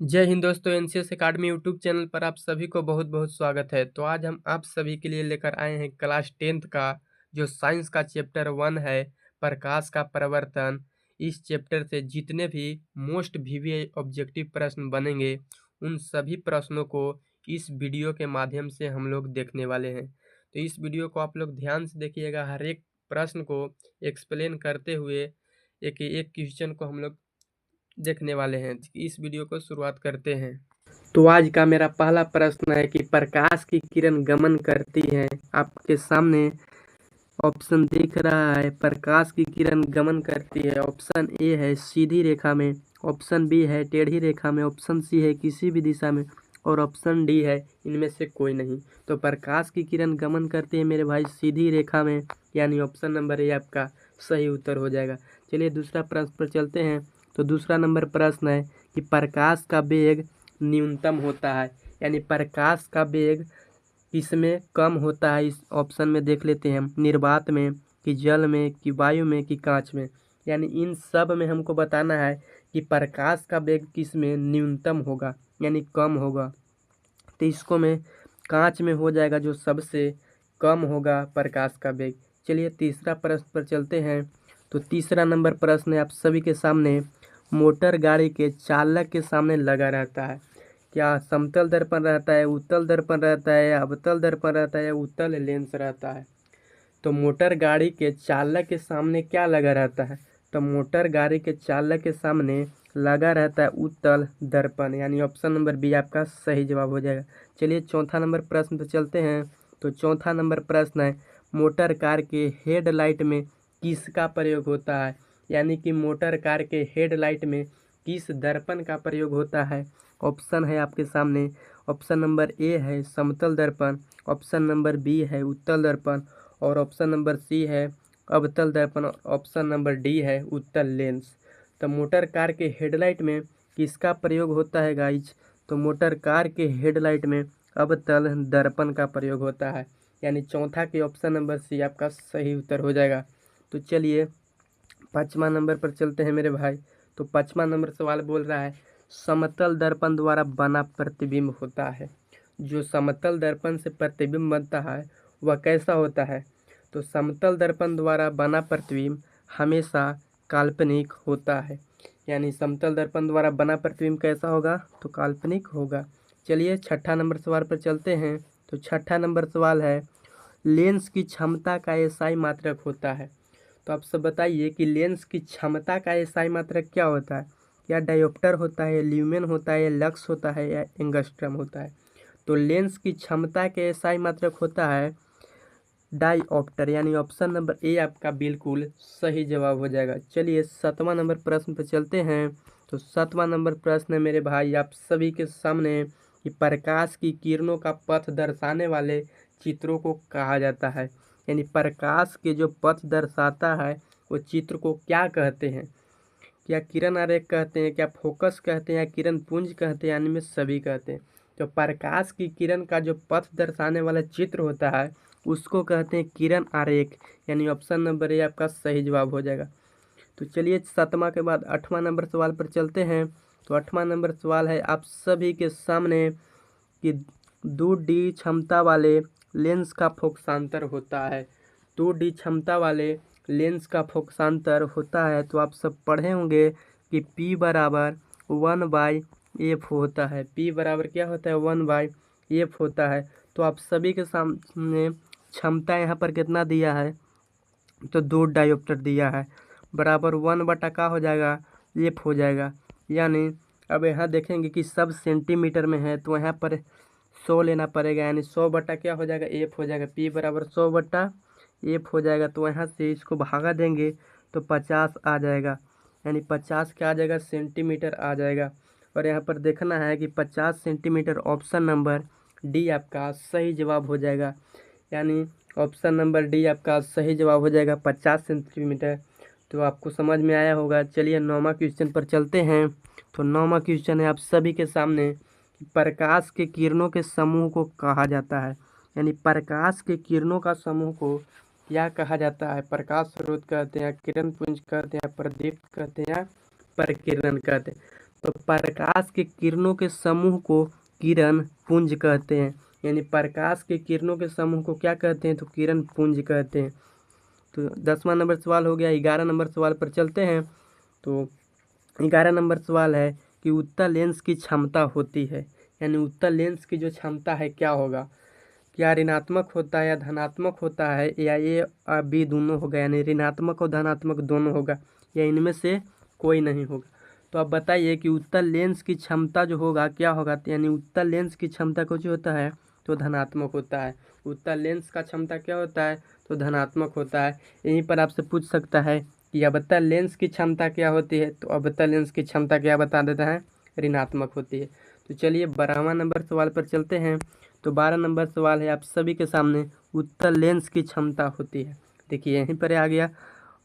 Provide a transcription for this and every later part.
जय हिंद दोस्तों, NCS academy YouTube channel पर आप सभी को बहुत बहुत स्वागत है। तो आज हम आप सभी के लिए लेकर आए हैं क्लास 10th का जो साइंस का चैप्टर 1 है, प्रकाश का प्रवर्तन। इस चैप्टर से जितने भी मोस्ट वीवीआई ऑब्जेक्टिव प्रश्न बनेंगे उन सभी प्रश्नों को इस वीडियो के माध्यम से हम लोग देखने वाले हैं। तो इस वीडियो को आप लोग ध्यान से देखिएगा, हर एक प्रश्न को एक्सप्लेन करते हुए एक एक क्वेश्चन को हम लोग देखने वाले हैं। इस वीडियो को शुरुआत करते हैं। तो आज का मेरा पहला प्रश्न है कि प्रकाश की किरण गमन करती है। आपके सामने ऑप्शन दिख रहा है, प्रकाश की किरण गमन करती है। ऑप्शन ए है सीधी रेखा में, ऑप्शन बी है टेढ़ी रेखा में, ऑप्शन सी है किसी भी दिशा में और ऑप्शन डी है इनमें से कोई नहीं। तो प्रकाश की किरण गमन करती है मेरे भाई सीधी रेखा में, यानी ऑप्शन नंबर ए आपका सही उत्तर हो जाएगा। चलिए दूसरा प्रश्न पर चलते हैं। तो दूसरा नंबर प्रश्न है कि प्रकाश का वेग न्यूनतम होता है, यानी प्रकाश का वेग किसमें कम होता है। इस ऑप्शन में देख लेते हैं हम, निर्वात में कि जल में कि वायु में कि कांच में। यानी इन सब में हमको बताना है कि प्रकाश का वेग किसमें न्यूनतम होगा यानी कम होगा। तो इसको में कांच में हो जाएगा जो सबसे कम होगा प्रकाश का वेग। चलिए तीसरा प्रश्न पर चलते हैं। तो तीसरा नंबर प्रश्न है आप सभी के सामने, मोटर गाड़ी के चालक के सामने लगा रहता है। क्या समतल दर्पण रहता है, उत्तल दर्पण रहता है, अवतल दर्पण रहता है या उत्तल लेंस रहता है। तो मोटर गाड़ी के चालक के सामने क्या लगा रहता है। तो मोटर गाड़ी के चालक के सामने लगा रहता है उत्तल दर्पण, यानी ऑप्शन नंबर बी आपका सही जवाब हो जाएगा। चलिए चौथा नंबर प्रश्न पर चलते हैं। तो चौथा नंबर प्रश्न है, मोटर कार के हेडलाइट में किसका प्रयोग होता है, यानी कि मोटर कार के हेडलाइट में किस दर्पण का प्रयोग होता है। ऑप्शन है आपके सामने, ऑप्शन नंबर ए है समतल दर्पण, ऑप्शन नंबर बी है उत्तल दर्पण और ऑप्शन नंबर सी है अवतल दर्पण, ऑप्शन नंबर डी है उत्तल लेंस। तो मोटर कार के हेडलाइट में किसका प्रयोग होता है गाइज। तो मोटर कार के हेडलाइट में अवतल दर्पण का प्रयोग होता है, यानी चौथा के ऑप्शन नंबर सी आपका सही उत्तर हो जाएगा। तो चलिए पाँचवा नंबर पर चलते हैं मेरे भाई। तो पाँचवा नंबर सवाल बोल रहा है, समतल दर्पण द्वारा बना प्रतिबिंब होता है। जो समतल दर्पण से प्रतिबिंब बनता है वह कैसा होता है। तो समतल दर्पण द्वारा बना प्रतिबिंब हमेशा काल्पनिक होता है, यानी समतल दर्पण द्वारा बना प्रतिबिंब कैसा होगा तो काल्पनिक होगा। चलिए छठा नंबर सवाल पर चलते हैं। तो छठा नंबर सवाल है, लेंस की क्षमता का एसआई मात्रक होता है। तो आप सब बताइए कि लेंस की क्षमता का एसआई मात्रक क्या होता है। क्या डायोप्टर होता है, ल्यूमेन होता है, लक्स होता है या एंगस्ट्रम होता है। तो लेंस की क्षमता के एसआई मात्रक होता है डायोप्टर, यानी ऑप्शन नंबर ए आपका बिल्कुल सही जवाब हो जाएगा। चलिए सातवां नंबर प्रश्न पर चलते हैं। तो सातवां नंबर प्रश्न है मेरे भाई आप सभी के सामने कि प्रकाश की किरणों का पथ दर्शाने वाले चित्रों को कहा जाता है, यानी प्रकाश के जो पथ दर्शाता है वो चित्र को क्या कहते हैं। क्या किरण आरेख कहते हैं, क्या फोकस कहते हैं या किरण पुंज कहते हैं, यानी में सभी कहते हैं। तो प्रकाश की किरण का जो पथ दर्शाने वाला चित्र होता है उसको कहते हैं किरण आरेख, यानी ऑप्शन नंबर ए आपका सही जवाब हो जाएगा। तो चलिए सातवां के बाद आठवां नंबर सवाल पर चलते हैं। तो आठवां नंबर सवाल है आप सभी के सामने कि 2D क्षमता वाले लेंस का फोकसांतर होता है। 2D क्षमता वाले लेंस का फोकसांतर होता है तो आप सब पढ़े होंगे कि P बराबर 1/f होता है। P बराबर क्या होता है 1/f होता है। तो आप सभी के सामने क्षमता यहाँ पर कितना दिया है तो 2 डायोप्टर दिया है, बराबर 1 का हो जाएगा एफ हो जाएगा। यानी अब यहाँ देखेंगे कि सब सेंटीमीटर में है तो यहाँ पर 100 लेना पड़ेगा, यानी 100 क्या हो जाएगा एफ हो जाएगा। पी बराबर 100/एफ हो जाएगा। तो यहाँ से इसको भागा देंगे तो 50 आ जाएगा, यानी 50 क्या आ जाएगा सेंटीमीटर आ जाएगा। और यहाँ पर देखना है कि 50 सेंटीमीटर ऑप्शन नंबर डी आपका सही जवाब हो जाएगा, यानी ऑप्शन नंबर डी आपका सही जवाब हो जाएगा 50 सेंटीमीटर। तो आपको समझ में आया होगा। चलिए नौवां क्वेश्चन पर चलते हैं। तो नौवां क्वेश्चन है आप सभी के सामने, प्रकाश के किरणों के समूह को कहा जाता है, यानी प्रकाश के किरणों का समूह को क्या कहा जाता है। प्रकाश स्रोत कहते हैं, किरण पुंज कहते हैं, प्रदीप्त कहते हैं, प्रकिरण कहते हैं। तो प्रकाश के किरणों के समूह को किरण पुंज कहते हैं। यानी प्रकाश के किरणों के समूह को क्या कहते हैं? तो किरण पुंज कहते हैं। तो 10वां नंबर सवाल हो गया। 11 नंबर सवाल पर चलते हैं। तो 11 नंबर सवाल है कि उत्तल लेंस की क्षमता होती है, यानी उत्तल लेंस की जो क्षमता है क्या होगा? क्या ऋणात्मक होता है या धनात्मक होता है, या ये बी दोनों होगा, यानी ऋणात्मक और धनात्मक दोनों होगा, या इनमें से कोई नहीं होगा? तो आप बताइए कि उत्तल लेंस की क्षमता जो होगा क्या होगा? यानी उत्तल लेंस की क्षमता कुछ होता है तो धनात्मक होता है। उत्तल लेंस का क्षमता क्या होता है? तो धनात्मक होता है। यहीं पर आपसे पूछ सकता है कि अवतल लेंस की क्षमता क्या होती है? तो अवतल लेंस की क्षमता क्या बता देता है? ऋणात्मक होती है। तो चलिए 12वां नंबर सवाल पर चलते हैं। तो 12 नंबर सवाल है आप सभी के सामने, उत्तल लेंस की क्षमता होती है। देखिए यहीं पर आ गया,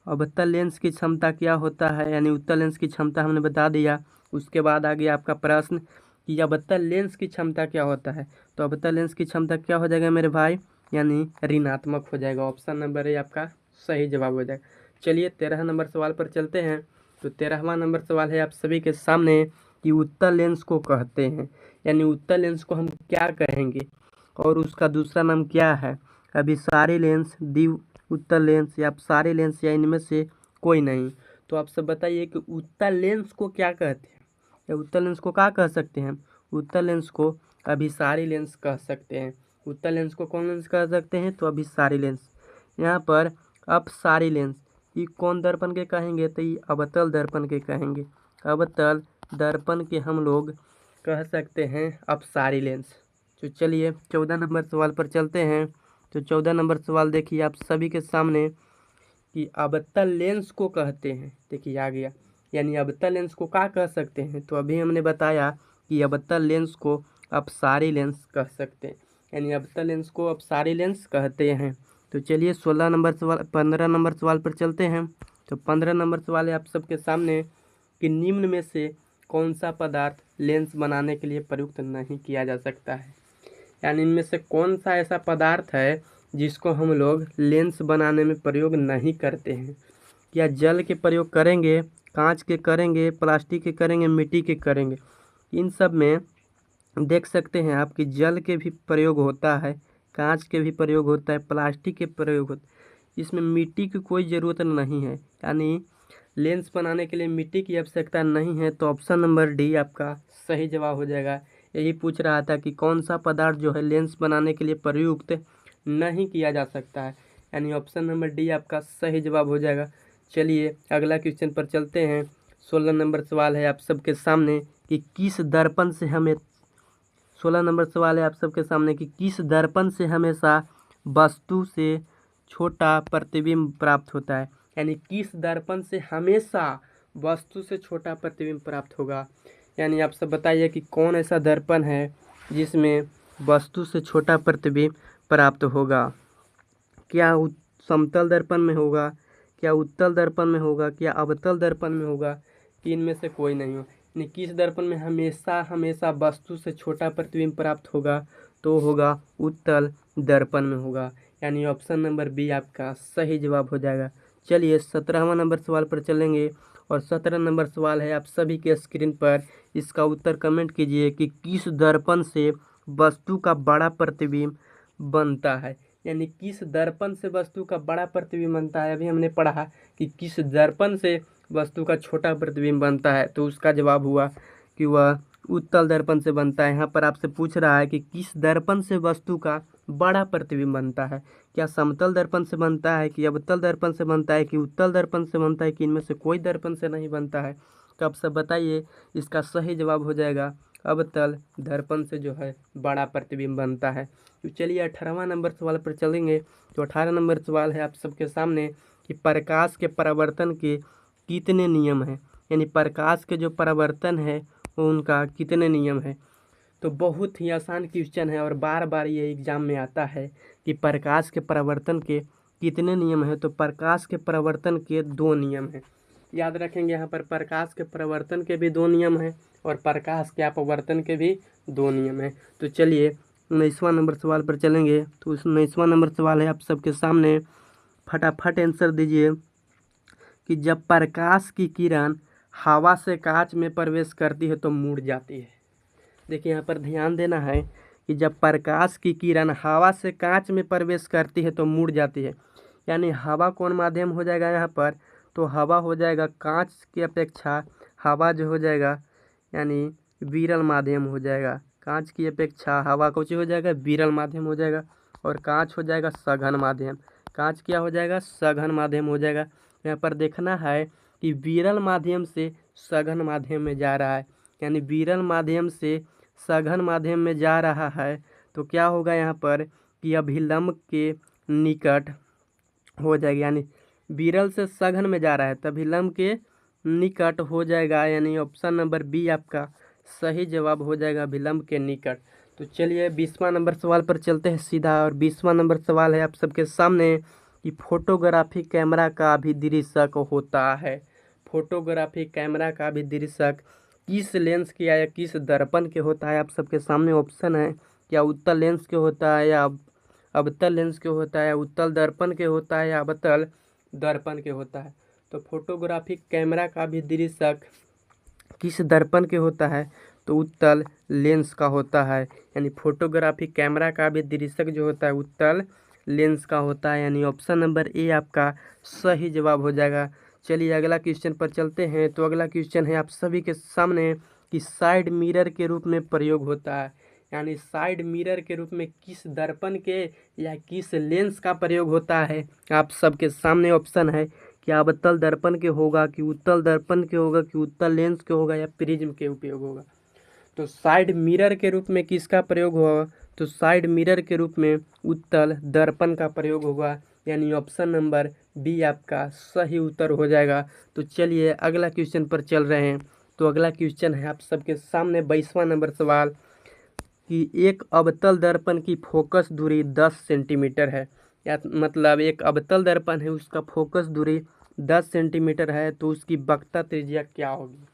अवतल लेंस की क्षमता क्या होता है, यानी उत्तल लेंस की क्षमता हमने बता दिया। उसके बाद आ गया आपका प्रश्न कि अवतल लेंस की क्षमता क्या होता है। तो अवतल लेंस की क्षमता क्या हो जाएगा मेरे भाई? यानी ऋणात्मक हो जाएगा। ऑप्शन नंबर ए आपका सही जवाब हो जाएगा। चलिए 13 नंबर सवाल पर चलते हैं। तो 13वां नंबर सवाल है आप सभी के सामने कि उत्तल लेंस को कहते हैं, यानी उत्तल लेंस को हम क्या कहेंगे और उसका दूसरा नाम क्या है? अभिसारी लेंस, द्वि उत्तल लेंस, या अपसारी लेंस, या इनमें से कोई नहीं? तो आप सब बताइए कि उत्तल लेंस को क्या कहते हैं, या उत्तल लेंस को क्या कह सकते हैं? उत्तल लेंस को अभिसारी लेंस कह सकते हैं। उत्तल लेंस को कौन लेंस कह सकते हैं? तो अभिसारी लेंस। यहाँ पर अपसारी लेंस, ये कौन दर्पण के कहेंगे? तो ये अवतल दर्पण के कहेंगे। अवतल दर्पण के हम लोग कह सकते हैं अपसारी लेंस। तो चलिए 14 नंबर सवाल पर चलते हैं। तो 14 नंबर सवाल देखिए आप सभी के सामने कि अवतल लेंस को कहते हैं। देखिए आ गया, यानी अवतल लेंस को क्या कह सकते हैं? तो अभी हमने बताया कि अवतल लेंस को अपसारी लेंस कह सकते हैं, यानी अवतल लेंस को अपसारी लेंस कहते हैं। तो चलिए 16 नंबर सवाल 15 नंबर सवाल पर चलते हैं। तो 15 नंबर सवाल है आप सबके सामने कि निम्न में से कौन सा पदार्थ लेंस बनाने के लिए प्रयुक्त नहीं किया जा सकता है, यानी इनमें से कौन सा ऐसा पदार्थ है जिसको हम लोग लेंस बनाने में प्रयोग नहीं करते हैं? क्या जल के प्रयोग करेंगे, कांच के करेंगे, प्लास्टिक के करेंगे, मिट्टी के करेंगे? इन सब में देख सकते हैं आप कि जल के भी प्रयोग होता है, कांच के भी प्रयोग होता है, प्लास्टिक के प्रयोग होता है। इसमें मिट्टी की कोई ज़रूरत नहीं है, यानी लेंस बनाने के लिए मिट्टी की आवश्यकता नहीं है। तो ऑप्शन नंबर डी आपका सही जवाब हो जाएगा। यही पूछ रहा था कि कौन सा पदार्थ जो है लेंस बनाने के लिए प्रयुक्त नहीं किया जा सकता है, यानी ऑप्शन नंबर डी आपका सही जवाब हो जाएगा। चलिए अगला क्वेश्चन पर चलते हैं। 16 नंबर सवाल है आप सबके सामने कि किस दर्पण से हमें 16 नंबर सवाल है आप सबके सामने कि किस दर्पण से हमेशा वस्तु से छोटा प्रतिबिंब प्राप्त होता है, यानी किस दर्पण से हमेशा वस्तु से छोटा प्रतिबिंब प्राप्त होगा? यानी आप सब बताइए कि कौन ऐसा दर्पण है जिसमें वस्तु से छोटा प्रतिबिंब प्राप्त होगा? क्या समतल दर्पण में होगा, क्या उत्तल दर्पण में होगा, क्या अवतल दर्पण में होगा, कि इनमें से कोई नहीं हो? यानी किस दर्पण में हमेशा हमेशा वस्तु से छोटा प्रतिबिंब प्राप्त होगा? तो होगा उत्तल दर्पण में होगा, यानी ऑप्शन नंबर बी आपका सही जवाब हो जाएगा। चलिए 17वां नंबर सवाल पर चलेंगे और 17 नंबर सवाल है आप सभी के स्क्रीन पर। इसका उत्तर कमेंट कीजिए कि किस दर्पण से वस्तु का बड़ा प्रतिबिंब बनता है, यानी किस दर्पण से वस्तु का बड़ा प्रतिबिंब बनता है? अभी हमने पढ़ा कि किस दर्पण से वस्तु का छोटा प्रतिबिंब बनता है, तो उसका जवाब हुआ कि वह उत्तल दर्पण से बनता है। यहाँ पर आपसे पूछ रहा है कि किस दर्पण से वस्तु का बड़ा प्रतिबिंब बनता है? क्या समतल दर्पण से बनता है, कि अवतल दर्पण से बनता है, कि उत्तल दर्पण से बनता है, कि इनमें से कोई दर्पण से नहीं बनता है? तो आप सब बताइए, इसका सही जवाब हो जाएगा अवतल दर्पण से जो है बड़ा प्रतिबिंब बनता है। तो चलिए 18वां नंबर सवाल पर चलेंगे। तो 18 नंबर सवाल है आप सबके सामने कि प्रकाश के परावर्तन के कितने नियम हैं, यानी प्रकाश के जो परावर्तन है वो उनका कितने नियम है? तो बहुत ही आसान क्वेश्चन है और बार बार ये एग्जाम में आता है कि प्रकाश के परावर्तन के कितने नियम हैं। तो प्रकाश के परावर्तन के 2 नियम हैं, याद रखेंगे। यहाँ पर प्रकाश के परावर्तन के भी 2 नियम हैं और प्रकाश के अपवर्तन के भी 2 नियम हैं। तो चलिए 19वां नंबर सवाल पर चलेंगे। तो उस 19वां नंबर सवाल है आप सबके सामने, फटाफट आंसर दीजिए कि जब प्रकाश की किरण हवा से कांच में प्रवेश करती है तो मुड़ जाती है। देखिए यहाँ पर ध्यान देना है कि जब प्रकाश की किरण हवा से कांच में प्रवेश करती है तो मुड़ जाती है, यानी हवा कौन माध्यम हो जाएगा यहाँ पर, तो हवा हो जाएगा कांच की अपेक्षा हवा जो हो जाएगा यानी विरल माध्यम हो जाएगा। कांच की अपेक्षा हवा कौन सी हो जाएगा, विरल माध्यम हो जाएगा, और कांच हो जाएगा सघन माध्यम। कांच क्या हो जाएगा, सघन माध्यम हो जाएगा। यहाँ पर देखना है कि विरल माध्यम से सघन माध्यम में जा रहा है, यानी विरल माध्यम से सघन माध्यम में जा रहा है तो क्या होगा यहाँ पर कि अभिलंब के निकट हो जाएगा, यानी विरल से सघन में जा रहा है तो अभिलंब के निकट हो जाएगा, यानी ऑप्शन नंबर बी आपका सही जवाब हो जाएगा, अभिलंब के निकट। तो चलिए 20वां नंबर सवाल पर चलते हैं सीधा, और 20वां नंबर सवाल है आप सबके सामने कि फोटोग्राफी कैमरा का अभिदृश्यक होता है। फोटोग्राफी कैमरा का अभिदृश्यक किस लेंस के या किस दर्पण के होता है, आप सबके सामने ऑप्शन है, क्या उत्तल लेंस के होता है, या अवतल लेंस के होता है, उत्तल दर्पण के होता है, या अवतल दर्पण के होता है। तो फोटोग्राफी कैमरा का अभिदृश्यक किस दर्पण के होता है, तो उत्तल लेंस का होता है, यानी फोटोग्राफी कैमरा का अभिदृश्यक जो होता है उत्तल लेंस का होता है, यानी ऑप्शन नंबर ए आपका सही जवाब हो जाएगा। चलिए अगला क्वेश्चन पर चलते हैं। तो अगला क्वेश्चन है आप सभी के सामने कि साइड मिरर के रूप में प्रयोग होता है, यानी साइड मिरर के रूप में किस दर्पण के या किस लेंस का प्रयोग होता है। आप सबके सामने ऑप्शन है, क्या अवतल दर्पण के होगा, कि उत्तल दर्पण के होगा, कि उत्तल लेंस के होगा, या प्रिज्म के उपयोग होगा। तो साइड मिरर के रूप में किसका प्रयोग होगा, तो साइड मिरर के रूप में उत्तल दर्पण का प्रयोग होगा, यानी ऑप्शन नंबर बी आपका सही उत्तर हो जाएगा। तो चलिए अगला क्वेश्चन पर चल रहे हैं। तो अगला क्वेश्चन है आप सबके सामने 22वां नंबर सवाल कि एक अवतल दर्पण की फोकस दूरी 10 सेंटीमीटर है, या मतलब एक अवतल दर्पण है उसका फोकस दूरी 10 सेंटीमीटर है, तो उसकी वक्रता त्रिज्या क्या होगी।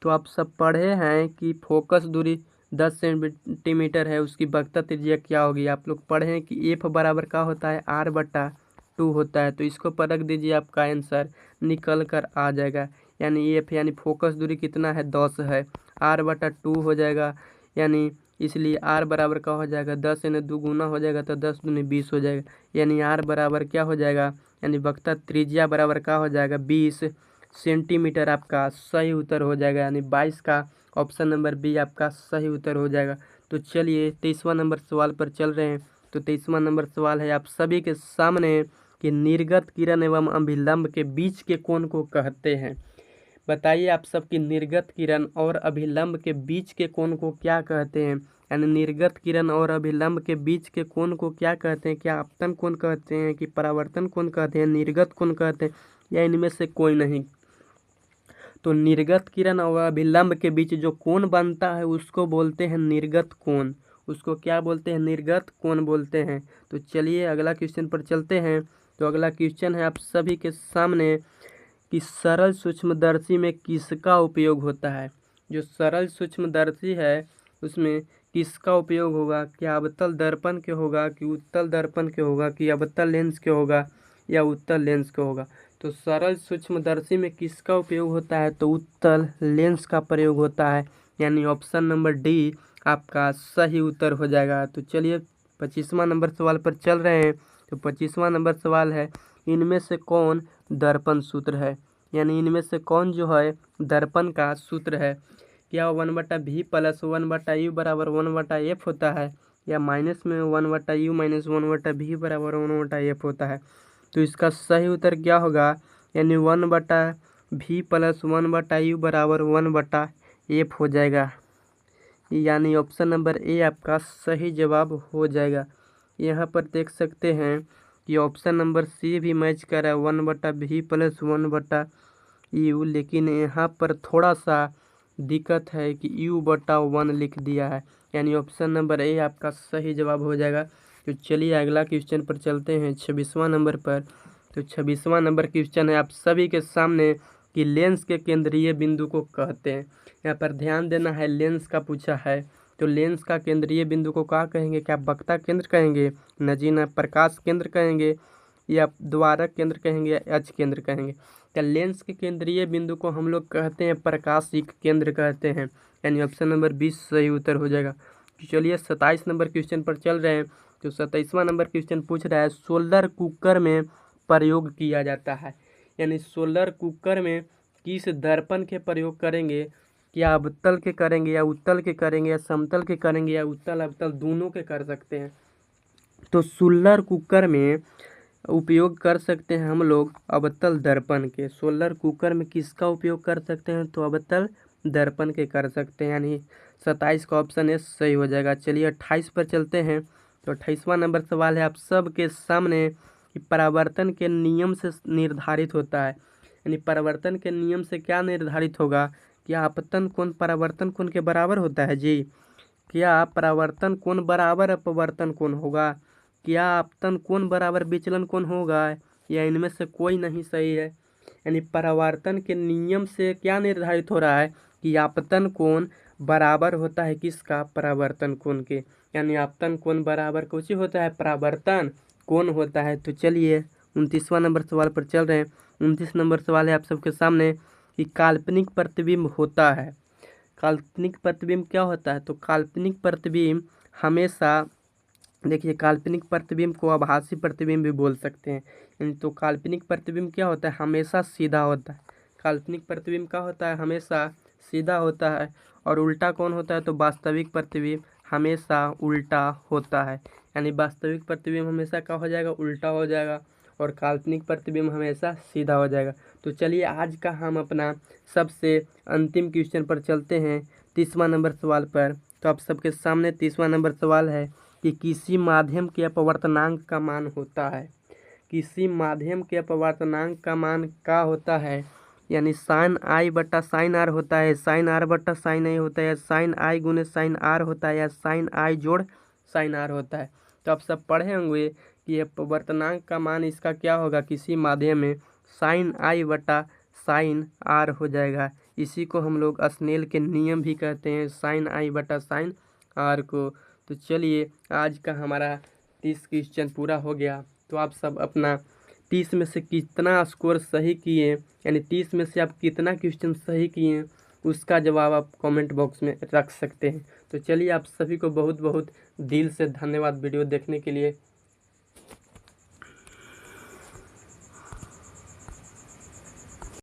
तो आप सब पढ़े हैं कि फोकस दूरी 10 सेंटीमीटर है, उसकी वक्रता त्रिज्या क्या होगी। आप लोग पढ़े हैं कि एफ बराबर का होता है r/2 होता है, तो इसको परख दीजिए, आपका आंसर निकल कर आ जाएगा। यानी एफ यानी फोकस दूरी कितना है, 10 है, r/2 हो जाएगा, यानी इसलिए r बराबर का हो जाएगा 10 यानी 2 गुना हो जाएगा, तो 10 दूनी 20 हो जाएगा, यानी r बराबर क्या हो जाएगा, यानी वक्रता त्रिज्या बराबर का हो जाएगा 20 सेंटीमीटर। आपका सही उत्तर हो जाएगा, यानी 22 का ऑप्शन नंबर बी आपका सही उत्तर हो जाएगा। तो चलिए 23वां नंबर सवाल पर चल रहे हैं। तो 23वां नंबर सवाल है आप सभी के सामने कि निर्गत किरण एवं अभिलंब के बीच के कोण को कहते हैं। बताइए आप सबकी निर्गत किरण और अभिलंब के बीच के कोण को क्या कहते हैं, यानी निर्गत किरण और अभिलंब के बीच के कोण को क्या कहते हैं, क्या आपतन कोण कहते हैं, कि परावर्तन कोण कहते हैं, निर्गत कोण कहते हैं, या इनमें से कोई नहीं। तो निर्गत किरण और अभिलंब के बीच जो कोण बनता है उसको बोलते हैं निर्गत कोण, उसको क्या बोलते हैं, निर्गत कोण बोलते हैं। तो चलिए अगला क्वेश्चन पर चलते हैं। तो अगला क्वेश्चन है आप सभी के सामने कि सरल सूक्ष्मदर्शी में किसका उपयोग होता है। जो सरल सूक्ष्मदर्शी है उसमें किसका उपयोग होगा, क्या अवतल दर्पण के होगा, कि उत्तल दर्पण के होगा, कि अवतल लेंस के होगा, या उत्तल लेंस के होगा। तो सरल सूक्ष्मदर्शी में किसका उपयोग होता है, तो उत्तल लेंस का प्रयोग होता है, यानी ऑप्शन नंबर डी आपका सही उत्तर हो जाएगा। तो चलिए 25वां नंबर सवाल पर चल रहे हैं। तो 25वां नंबर सवाल है इनमें से कौन दर्पण सूत्र है, यानी इनमें से कौन जो है दर्पण का सूत्र है। क्या 1/v + 1/u बराबर 1/f होता है, या माइनस में 1/u - 1/v बराबर 1/f होता है। तो इसका सही उत्तर क्या होगा, यानी 1/v + 1/u बराबर 1/f हो जाएगा, यानी ऑप्शन नंबर ए आपका सही जवाब हो जाएगा। यहाँ पर देख सकते हैं कि ऑप्शन नंबर सी भी मैच कर रहा है 1/v + 1/u, लेकिन यहाँ पर थोड़ा सा दिक्कत है कि u/1 लिख दिया है, यानी ऑप्शन नंबर ए आपका सही जवाब हो जाएगा। तो चलिए अगला क्वेश्चन पर चलते हैं 26वां नंबर पर। तो 26वां नंबर क्वेश्चन है आप सभी के सामने कि लेंस के केंद्रीय बिंदु को कहते हैं। यहाँ पर ध्यान देना है, लेंस का पूछा है, तो लेंस का केंद्रीय बिंदु को क्या कहेंगे, क्या वक्रता केंद्र कहेंगे, नजीना प्रकाश केंद्र कहेंगे, या द्वारक केंद्र कहेंगे, या अक्ष केंद्र कहेंगे। तो लेंस के केंद्रीय बिंदु को हम लोग कहते हैं प्रकाशिक केंद्र कहते हैं, यानी ऑप्शन नंबर 20 सही उत्तर हो जाएगा। तो चलिए 27 नंबर क्वेश्चन पर चल रहे हैं। तो 27वां नंबर क्वेश्चन पूछ रहा है सोलर कुकर में प्रयोग किया जाता है, यानी सोलर कुकर में किस दर्पण के प्रयोग करेंगे, क्या अवतल के करेंगे या उत्तल के करेंगे या समतल के करेंगे या उत्तल अवतल दोनों के कर सकते हैं। तो सोलर कुकर में उपयोग कर सकते हैं हम लोग अवतल दर्पण के। सोलर कुकर में किसका उपयोग कर सकते हैं, तो अवतल दर्पण के कर सकते हैं, यानी 27 का ऑप्शन ए सही हो जाएगा। चलिए 28 पर चलते हैं। तो 28वां नंबर सवाल है आप सबके सामने कि परावर्तन के नियम से निर्धारित होता है, यानी परावर्तन के नियम से क्या निर्धारित होगा, क्या आपतन कोण परावर्तन कोण के बराबर होता है जी, क्या परावर्तन कोण बराबर अपवर्तन कोण होगा, क्या आपतन कोण बराबर विचलन कोण होगा, या इनमें से कोई नहीं सही है। यानी परावर्तन के नियम से क्या निर्धारित हो रहा है कि आपतन कोण बराबर होता है किसका, परावर्तन कोण के, यानी आपतन कोण बराबर कुछ होता है परावर्तन कोण होता है। तो चलिए 29वां नंबर सवाल पर चल रहे हैं। 29 नंबर सवाल है आप सबके सामने कि काल्पनिक प्रतिबिंब होता है। काल्पनिक प्रतिबिंब क्या होता है, तो काल्पनिक प्रतिबिंब हमेशा, देखिए काल्पनिक प्रतिबिंब को आभासी प्रतिबिंब भी बोल सकते हैं। तो काल्पनिक प्रतिबिंब क्या होता है, हमेशा सीधा होता है। काल्पनिक प्रतिबिंब क्या होता है, हमेशा सीधा होता है। और उल्टा कौन होता है, तो वास्तविक प्रतिबिंब हमेशा उल्टा होता है, यानी वास्तविक प्रतिबिंब हमेशा क्या हो जाएगा, उल्टा हो जाएगा, और काल्पनिक प्रतिबिंब हमेशा सीधा हो जाएगा। तो चलिए आज का हम अपना सबसे अंतिम क्वेश्चन पर चलते हैं, 30वां नंबर सवाल पर। तो आप सबके सामने 30वां नंबर सवाल है कि किसी माध्यम के अपवर्तनांक का मान होता है। किसी माध्यम के अपवर्तनांक का मान क्या होता है, यानी साइन आई बटा साइन आर होता है, साइन आर बटा साइन आई होता है, साइन आई गुने साइन आर होता है, या साइन आई जोड़ साइन आर होता है। तो आप सब पढ़े होंगे कि अपवर्तनांक का मान इसका क्या होगा, किसी माध्यम में साइन आई बटा साइन आर हो जाएगा। इसी को हम लोग स्नेल के नियम भी कहते हैं, साइन आई बटा साइन आर को। तो चलिए आज का हमारा 30 क्वेश्चन पूरा हो गया। तो आप सब अपना 30 में से कितना स्कोर सही किए, यानी 30 में से आप कितना क्वेश्चन सही किए, उसका जवाब आप कमेंट बॉक्स में रख सकते हैं। तो चलिए आप सभी को बहुत बहुत दिल से धन्यवाद वीडियो देखने के लिए।